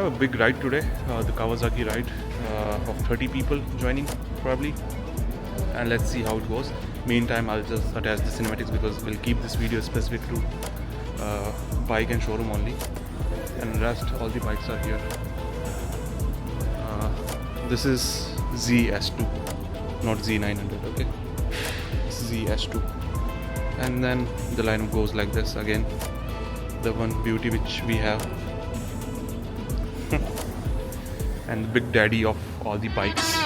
a big ride today, the Kawasaki ride of 30 people joining probably, and let's see how it goes. Meantime, I'll just attach the cinematics because we'll keep this video specific to bike and showroom only, and rest all the bikes are here. This is ZS2, not Z900, okay? ZS2. And then the lineup goes like this again. The one beauty which we have and the big daddy of all the bikes.